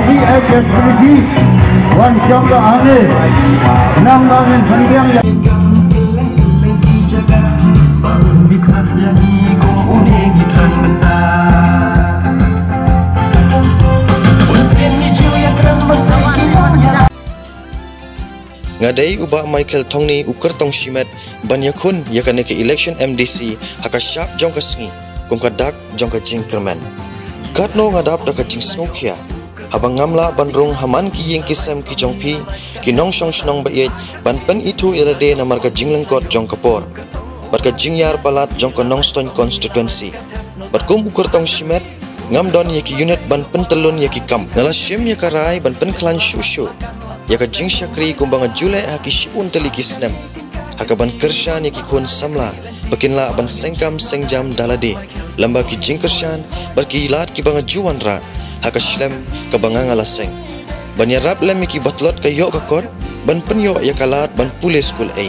Di Wan Jangka Ane Nang Bangin Sandiang ngadai ubah Michael Tongni uker tong shimet banyakun yakane ke election MDC haka syap jong ka sengi kum ka dak jong ka jing kermen katno ngadap dak ka jing snokia habang ngamla banrung haman ki yeng kisem ki jong pi ki nong shong shnong ba yet ban pen itu ilade namar ka jing lengkot jong kapor bat ka jing yar palat jong ka nong ston constituency bat kum uker tong shimet ngam don yaki unit ban pen telun yaki kam ngala syem yakarai ban pen klan shushu yaka jing syakri kumbang jule haki shipun teliki snem haka ban kershan yaki kun samla bakinla ban sengkam sengjam dalade lamba ki jing kershan barki lat ki banga juwan ra haka shlem ka banga ngalaseng ban yarap lem yaki batlot ka yok ka kod ban pen yok yakalat ban pule school ai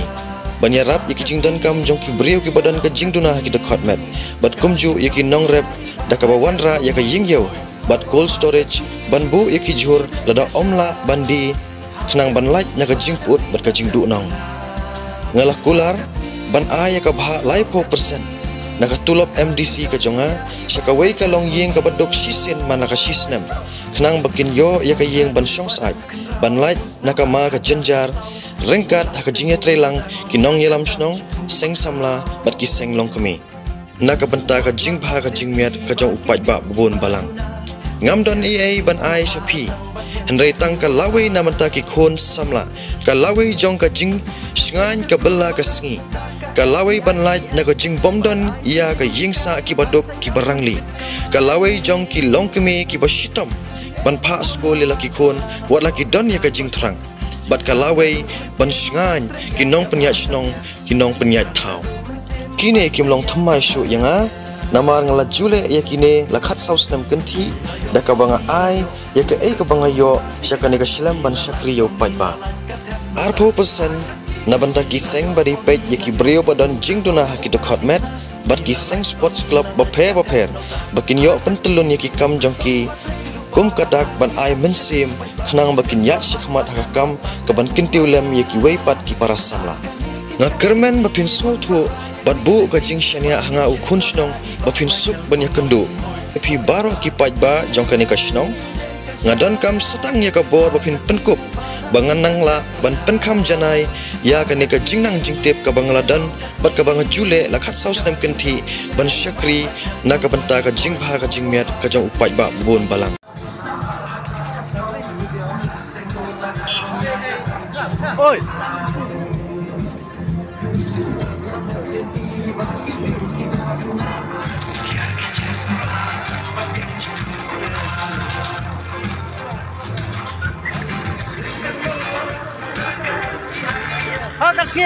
ban yarap yaki jing dan kam jong ki briu ki badan ka jing duna haki dekot met bat kumju yaki nong rep dakabawan ra yaka yingyau bat cold storage ban bu yaki jhur lada omla bandi kenang ban light nyaga jing put bat ka jing du nong ngalah kular ban a ya ka bha lai 4% naga tulop MDC ka jonga syaka wei ka long yeng ka badok sisen manaka sisnem kenang bakin yo ya ka yeng ban shong sai ban light naka ma ka jenjar rengkat haka jingya trelang kinong yelam snong seng samla bat ki seng long kemi naka benta ka jing bha ka jing miat ka jong upai ba bubun balang ngam don ea ban ai shapi Henry tang ka lawe namanta ki khon samla ka lawe jong ka jing sngan ka bella ka sngi ka lawe ban light na ka jing bomdon ia ka yingsa ki badok ki barangli ka lawe jong ki longkeme ki bashitom ban pha skol laki khon wat laki don ya ka jing thrang bat ka lawe ban sngan ki nong penyat snong ki nong penyat thau kine kim long thamai shu yanga namar ngala jule yakine lakhat saus nam kenti daka banga ai yaka ei ka banga yo syakane ka shlam ban syakri yo paipa arpo persen nabanta ki seng bari pet yaki brio badan jing duna haki to khotmet bat ki seng sports club bapher bakin yo pentelun yaki kam jongki kum kadak ban ai mensim khnang bakin yat shikhamat hakam ka ban kintiulem yaki weipat ki parasamla ngakermen bapin sotu bat bu ka jing shania hanga ukun snong bapin suk banyak kendu pi baro ki pajba jongkani ka snong ngadon kam setang ya ka bor bapin penkup banganang la ban penkam janai ya kani ka jingnang jingtip ka bangladan bat ka banga jule lakhat saus nam kenti ban syakri na ka benta ka jing bha ka jing miat ka jong upajba bubun balang oi Kaski.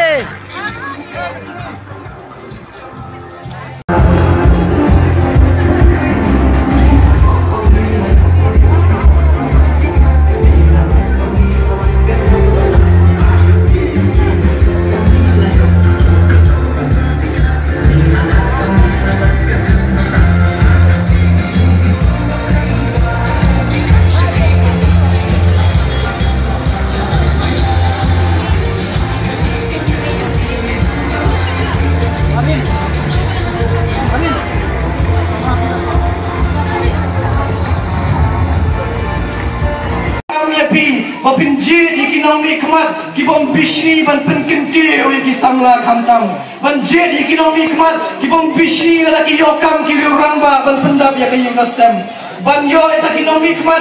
Bapin jid ekonomi kemat ki bom bishni ban penkenti oi ki samla khamtam ban jid ekonomi kemat ki bom bishni la ki yokam ki rangba ban pendap ya ki kasem ban yo eta ekonomi kemat